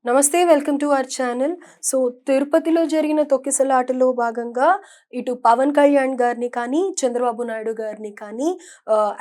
నమస్తే. Welcome to our channel. So, తిరుపతిలో జరిగిన తొక్కిసలాటలో భాగంగా ఇటు పవన్ కళ్యాణ్ గారిని కానీ, చంద్రబాబు నాయుడు గారిని కానీ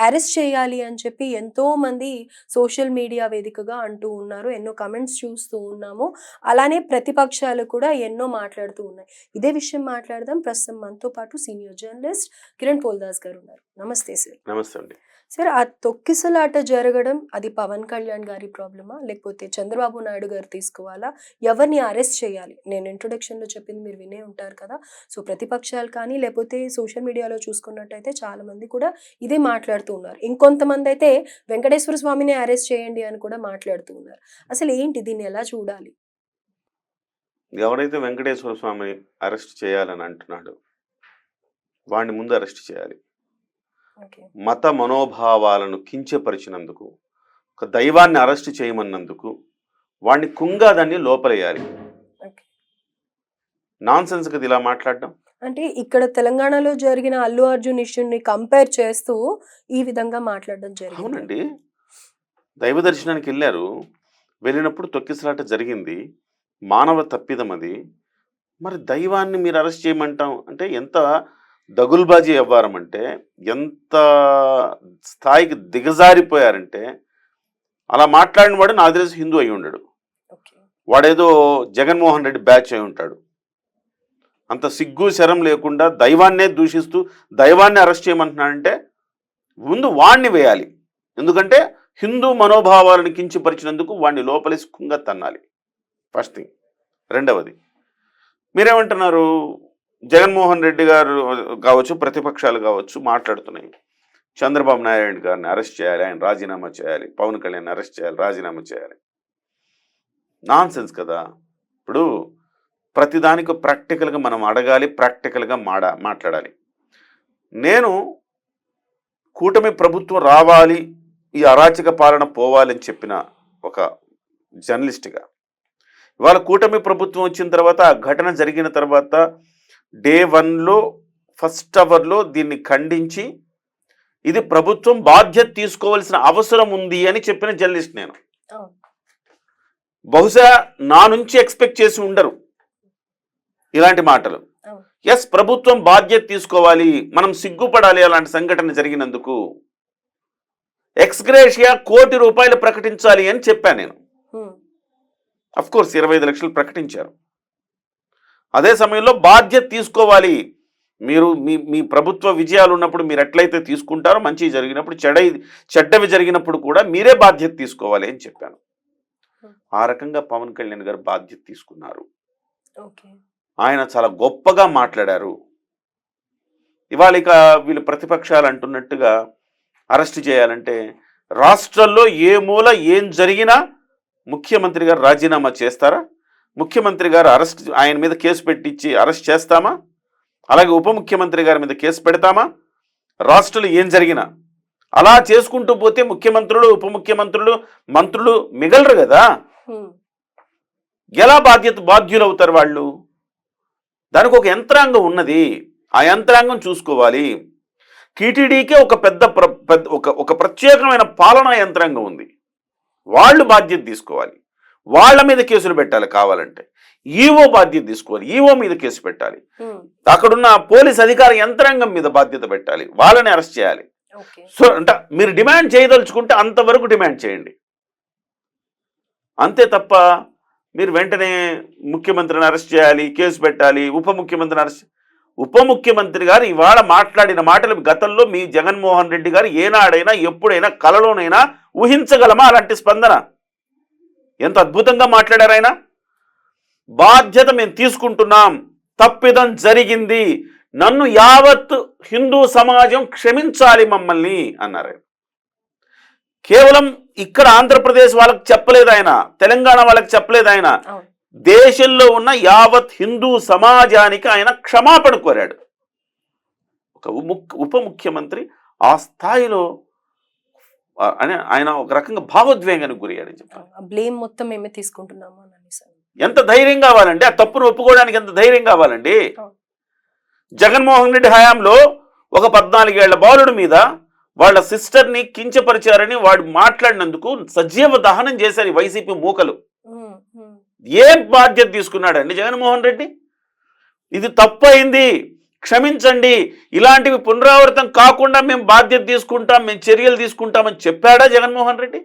అరెస్ట్ చేయాలి అని చెప్పి ఎంతోమంది సోషల్ మీడియా వేదికగా అంటూ ఉన్నారు. ఎన్నో కామెంట్స్ చూస్తూ ఉన్నాము. అలానే ప్రతిపక్షాలు కూడా ఎన్నో మాట్లాడుతూ ఉన్నాయి. ఇదే విషయం మాట్లాడదాం. ప్రస్తుతం మనతో పాటు సీనియర్ జర్నలిస్ట్ కిరణ్ పోల్దాస్ గారు ఉన్నారు. నమస్తే సార్. నమస్తే అండి. సార్, ఆ తొక్కిసలాట జరగడం అది పవన్ కళ్యాణ్ గారి ప్రాబ్లమా? లేకపోతే చంద్రబాబు నాయుడు గారు తీసుకోవాలా? ఎవరిని అరెస్ట్ చేయాలి? నేను ఇంట్రొడక్షన్‌లో చెప్పింది మీరు వినే ఉంటారు కదా! సో, ప్రతిపక్షాలు కానీ లేకపోతే సోషల్ మీడియాలో చూసుకున్నట్టయితే చాలామంది కూడా ఇదే మాట్లాడుతూ ఉన్నారు. ఇంకొంతమందయితే వెంకటేశ్వర స్వామిని అరెస్ట్ చేయండి అని కూడా మాట్లాడుతూ ఉన్నారు. అసలు ఏంటి? దీన్ని ఎలా చూడాలి? ఎవరైతే వెంకటేశ్వర స్వామిని అరెస్ట్ చేయాలని అంటున్నాడో వాడిని ముందు అరెస్ట్ చేయాలి. ఓకే. మత మనోభావాలను కించపరిచినందుకు, ఒక దైవాన్ని అరెస్ట్ చేయమన్నందుకు వాడిని కుంగాదాన్ని లోపలేయాలి. ఓకే. నాన్‌సెన్స్ కదా ఇలా మాట్లాడడం. అంటే ఇక్కడ తెలంగాణలో జరిగిన అల్లు అర్జున్ ఇష్యూని కంపేర్ చేస్తూ ఈ విధంగా మాట్లాడడం జరిగింది. అవునండి. దైవ దర్శనానికి వెళ్ళారు. వెళ్ళినప్పుడు తొక్కిసలాట జరిగింది. మానవ తప్పిదం అది. మరి దైవాన్ని మీరు అరెస్ట్ చేయమంటాం అంటే ఎంత దగుల్బాజీ వ్యవహారం అంటే, ఎంత స్థాయికి దిగజారిపోయారంటే, అలా మాట్లాడిన వాడు నాకు తెలిసి హిందూ అయి ఉండడు. ఓకే. వాడేదో జగన్మోహన్ రెడ్డి బ్యాచ్ అయి ఉంటాడు. అంత సిగ్గు శరం లేకుండా దైవాన్నే దూషిస్తూ దైవాన్ని అరెస్ట్ చేయమంటున్నాడంటే ముందు వాణ్ణి వేయాలి. ఎందుకంటే హిందూ మనోభావాలను కించపరిచినందుకు వాణ్ణి లోపలేసి కుంగ తన్నాలి. First thing. రెండవది, మీరేమంటున్నారు? జగన్మోహన్ రెడ్డి గారు కావచ్చు, ప్రతిపక్షాలు కావచ్చు మాట్లాడుతున్నాయి. చంద్రబాబు నాయుడు గారిని అరెస్ట్ చేయాలి, ఆయన రాజీనామా చేయాలి, పవన్ కళ్యాణ్ అరెస్ట్ చేయాలి, రాజీనామా చేయాలి. నాన్‌సెన్స్ కదా. ఇప్పుడు ప్రతిదానికి ప్రాక్టికల్గా మనం అడగాలి, ప్రాక్టికల్గా మాట్లాడాలి. నేను కూటమి ప్రభుత్వం రావాలి, ఈ అరాచక పాలన పోవాలని చెప్పిన ఒక జర్నలిస్ట్గా, ఇవాళ కూటమి ప్రభుత్వం వచ్చిన తర్వాత ఆ ఘటన జరిగిన తర్వాత డే 1లో ఫస్ట్ అవర్లో దీన్ని ఖండించి ఇది ప్రభుత్వం బాధ్యత తీసుకోవాల్సిన అవసరం ఉంది అని చెప్పిన జర్నలిస్ట్ నేను. బహుశా నా నుంచి ఎక్స్పెక్ట్ చేసి ఉండరు ఇలాంటి మాటలు. ఎస్, ప్రభుత్వం బాధ్యత తీసుకోవాలి, మనం సిగ్గుపడాలి అలాంటి సంఘటన జరిగినందుకు. ఎక్స్గ్రేషియా ₹1,00,00,000 ప్రకటించాలి అని చెప్పాను నేను. అఫ్ కోర్స్ 25 లక్షలు ప్రకటించారు. అదే సమయంలో బాధ్యత తీసుకోవాలి. మీరు మీ ప్రభుత్వ విజయాలు ఉన్నప్పుడు మీరు ఎట్లయితే తీసుకుంటారో, మంచి జరిగినప్పుడు, చెడ్డవి జరిగినప్పుడు కూడా మీరే బాధ్యత తీసుకోవాలి అని చెప్పాను. ఆ రకంగా పవన్ కళ్యాణ్ గారు బాధ్యత తీసుకున్నారు. ఆయన చాలా గొప్పగా మాట్లాడారు. ఇవాళ ఇక వీళ్ళు ప్రతిపక్షాలు అంటున్నట్టుగా అరెస్ట్ చేయాలంటే రాష్ట్రంలో ఏ మూల ఏం జరిగినా ముఖ్యమంత్రి గారు రాజీనామా చేస్తారా? ముఖ్యమంత్రి గారు ఆయన మీద కేసు పెట్టించి అరెస్ట్ చేస్తామా? అలాగే ఉప ముఖ్యమంత్రి గారి మీద కేసు పెడతామా? రాష్ట్రంలో ఏం జరిగినా అలా చేసుకుంటూ పోతే ముఖ్యమంత్రులు, ఉప ముఖ్యమంత్రులు, మంత్రులు మిగలరు కదా. ఎలా బాధ్యులు అవుతారు వాళ్ళు? దానికి ఒక యంత్రాంగం ఉన్నది. ఆ యంత్రాంగం చూసుకోవాలి. టీటీడీకే ఒక ఒక ప్రత్యేకమైన పాలనా యంత్రాంగం ఉంది. వాళ్ళు బాధ్యత తీసుకోవాలి. వాళ్ళ మీద కేసులు పెట్టాలి. కావాలంటే ఈవో బాధ్యత తీసుకోవాలి, ఈవో మీద కేసు పెట్టాలి. అక్కడున్న పోలీస్ అధికార యంత్రాంగం మీద బాధ్యత పెట్టాలి, వాళ్ళని అరెస్ట్ చేయాలి. సో అంటే మీరు డిమాండ్ చేయదలుచుకుంటే అంతవరకు డిమాండ్ చేయండి. అంతే తప్ప మీరు వెంటనే ముఖ్యమంత్రిని అరెస్ట్ చేయాలి, కేసు పెట్టాలి, ఉప ముఖ్యమంత్రి గారు ఇవాళ మాట్లాడిన మాటలు గతంలో మీ జగన్మోహన్ రెడ్డి గారు ఏనాడైనా ఎప్పుడైనా కలలోనైనా ఊహించగలమా అలాంటి స్పందన? ఎంత అద్భుతంగా మాట్లాడారు ఆయన. బాధ్యత మేము తీసుకుంటున్నాం, తప్పిదం జరిగింది, నన్ను యావత్ హిందూ సమాజం క్షమించాలి మమ్మల్ని అన్నారు. కేవలం ఇక్కడ ఆంధ్రప్రదేశ్ వాళ్ళకి చెప్పలేదు ఆయన, తెలంగాణ వాళ్ళకి చెప్పలేదు ఆయన, దేశంలో ఉన్న యావత్ హిందూ సమాజానికి ఆయన క్షమాపణ కోరాడు. ఒక ఉప ముఖ్యమంత్రి ఆ స్థాయిలో ఆయన ఒక రకంగా భావోద్వేగానికి గురయ్యాడని చెప్పారు. బ్లేమ్ మొత్తం మేమే తీసుకుంటున్నాము అని. ఎంత ధైర్యం కావాలండి? ఆ తప్పును ఒప్పుకోవడానికి ఎంత ధైర్యం కావాలండి? జగన్మోహన్ రెడ్డి హయాంలో ఒక 14 ఏళ్ల బాలుడి మీద వాళ్ళ సిస్టర్ని కించపరిచారని వాడు మాట్లాడినందుకు సజీవ దహనం చేశారు వైసీపీ మూకలు. ఏ బాధ్యత తీసుకున్నాడండి జగన్మోహన్ రెడ్డి? ఇది తప్పయింది, క్షమించండి, ఇలాంటివి పునరావృతం కాకుండా మేము బాధ్యత తీసుకుంటాం, మేము చర్యలు తీసుకుంటామని చెప్పాడా జగన్మోహన్ రెడ్డి?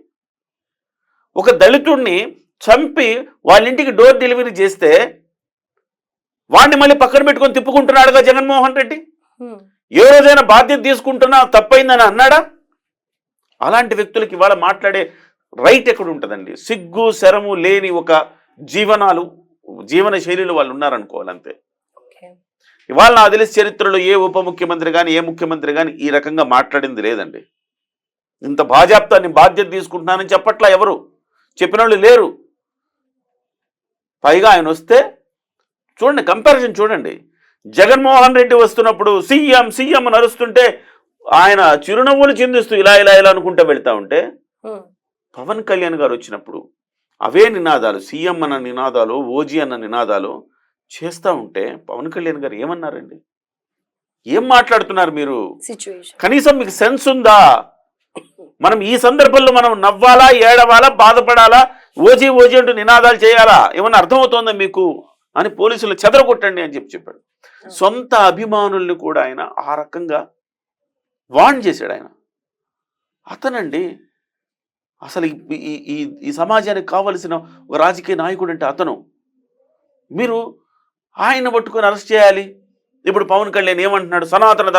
ఒక దళితుడిని చంపి వాళ్ళ ఇంటికి డోర్ డెలివరీ చేస్తే వాడిని మళ్ళీ పక్కన పెట్టుకొని తిప్పుకుంటున్నాడుగా జగన్మోహన్ రెడ్డి. ఏ రోజైనా బాధ్యత తీసుకుంటున్నా తప్పైందని అన్నాడా? అలాంటి వ్యక్తులకి ఇవాళ మాట్లాడే రైట్ ఎక్కడ ఉంటుందండి? సిగ్గు శరము లేని ఒక జీవన శైలిలో వాళ్ళు ఉన్నారనుకోవాలంతే. ఇవాళ నాకు తెలిసి చరిత్రలో ఏ ఉప ముఖ్యమంత్రి కానీ ఏ ముఖ్యమంత్రి కానీ ఈ రకంగా మాట్లాడింది లేదండి. ఇంత బాధ్యత బాధ్యత తీసుకుంటున్నానని చెప్పట్లా, ఎవరు చెప్పిన వాళ్ళు లేరు. పైగా ఆయన వస్తే చూడండి, కంపారిజన్ చూడండి. జగన్మోహన్ రెడ్డి వస్తున్నప్పుడు సీఎం సీఎం అని అరుస్తుంటే ఆయన చిరునవ్వులు చిందిస్తూ ఇలా ఇలా ఇలా అనుకుంటూ వెళ్తా ఉంటే, పవన్ కళ్యాణ్ గారు వచ్చినప్పుడు అవే నినాదాలు, సీఎం అన్న నినాదాలు, ఓజీ అన్న నినాదాలు చేస్తూ ఉంటే పవన్ కళ్యాణ్ గారు ఏమన్నారండి? ఏం మాట్లాడుతున్నారు మీరు? కనీసం మీకు సెన్స్ ఉందా? మనం ఈ సందర్భంలో మనం నవ్వాలా, ఏడవాలా, బాధపడాలా, ఓజీ ఓజీ అంటూ నినాదాలు చేయాలా? ఏమన్నా అర్థమవుతోందా మీకు అని పోలీసులు చెదరగొట్టండి అని చెప్పాడు. సొంత అభిమానుల్ని కూడా ఆయన ఆ రకంగా వార్న్ చేశాడు. ఆయన అతనండి అసలు ఈ సమాజానికి కావలసిన ఒక రాజకీయ నాయకుడు అంటే అతను. మీరు ఆయన పట్టుకొని అరెస్ట్ చేయాలి. ఇప్పుడు పవన్ కళ్యాణ్ ఏమంటున్నాడు? సనాతన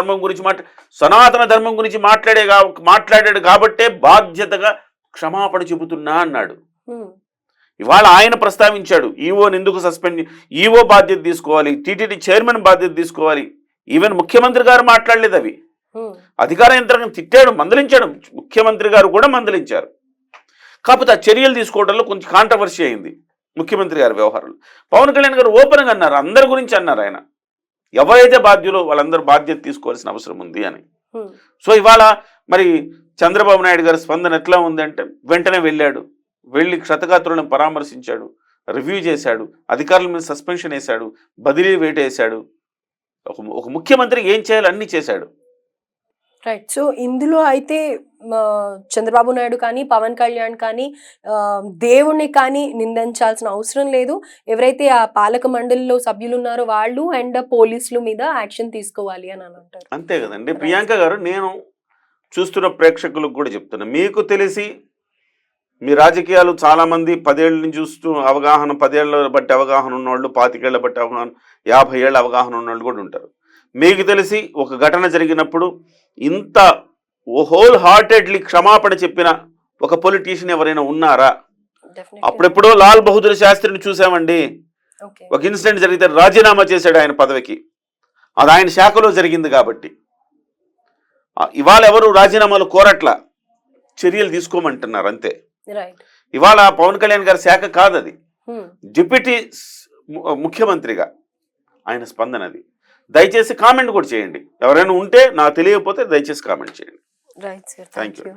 ధర్మం గురించి మాట్లాడాడు కాబట్టే బాధ్యతగా క్షమాపణ చెబుతున్నా అన్నాడు. ఇవాళ ఆయన ప్రస్తావించాడు, ఈవోని ఎందుకు సస్పెండ్, ఈవో బాధ్యత తీసుకోవాలి, టీటీడీ చైర్మన్ బాధ్యత తీసుకోవాలి. ఈవెన్ ముఖ్యమంత్రి గారు మాట్లాడలేదు. అవి అధికార యంత్రాంగం తిట్టాడు, మందలించాడు, ముఖ్యమంత్రి గారు కూడా మందలించారు. కాకపోతే ఆ చర్యలు తీసుకోవడంలో కొంచెం కాంట్రవర్సీ అయింది ముఖ్యమంత్రి గారి వ్యవహారంలో. పవన్ కళ్యాణ్ గారు ఓపెన్గా అన్నారు, అందరి గురించి అన్నారు. ఆయన ఎవరైతే బాధ్యులో వాళ్ళందరూ బాధ్యత తీసుకోవాల్సిన అవసరం ఉంది అని. సో ఇవాళ మరి చంద్రబాబు నాయుడు గారి స్పందన ఎట్లా ఉంది అంటే, వెంటనే వెళ్ళి క్షతగాత్రులను పరామర్శించాడు, రివ్యూ చేశాడు, అధికారుల మీద సస్పెన్షన్ వేశాడు, బదిలీ వేట వేశాడు. ఒక ముఖ్యమంత్రి ఏం చేయాలో అన్నీ చేశాడు. రైట్. సో ఇందులో అయితే చంద్రబాబు నాయుడు కానీ పవన్ కళ్యాణ్ కానీ దేవుణ్ణి కానీ నిందించాల్సిన అవసరం లేదు. ఎవరైతే ఆ పాలక మండలిలో సభ్యులు ఉన్నారో వాళ్ళు అండ్ పోలీసుల మీద యాక్షన్ తీసుకోవాలి అని అంటారు. అంతే కదండి. ప్రియాంక గారు, నేను చూస్తున్న ప్రేక్షకులకు కూడా చెప్తున్నా, మీకు తెలిసి మీ రాజకీయాలు చాలామంది 10 ఏళ్ళ నుంచి చూస్తూ అవగాహన, 10 ఏళ్ళ బట్టి అవగాహన ఉన్నవాళ్ళు, 25 ఏళ్ళ బట్టి అవగాహన, 50 ఏళ్ళ అవగాహన ఉన్నవాళ్ళు కూడా ఉంటారు. మీకు తెలిసి ఒక ఘటన జరిగినప్పుడు ఇంత హోల్ హార్టెడ్లీ క్షమాపణ చెప్పిన ఒక పొలిటీషియన్ ఎవరైనా ఉన్నారా? అప్పుడెప్పుడో లాల్ బహదూర్ శాస్త్రిని చూసామండి. ఒక ఇన్సిడెంట్ జరిగితే రాజీనామా చేశాడు ఆయన పదవికి. అది ఆయన శాఖలో జరిగింది కాబట్టి. ఇవాళ ఎవరు రాజీనామాలు కోరట్లా, చర్యలు తీసుకోమంటున్నారు అంతే. ఇవాళ పవన్ కళ్యాణ్ గారి శాఖ కాదు అది, డిప్యూటీ ముఖ్యమంత్రిగా ఆయన స్పందన అది. దయచేసి కామెంట్ కూడా చేయండి. ఎవరైనా ఉంటే నాకు తెలియకపోతే దయచేసి కామెంట్ చేయండి. Right sir, thank you.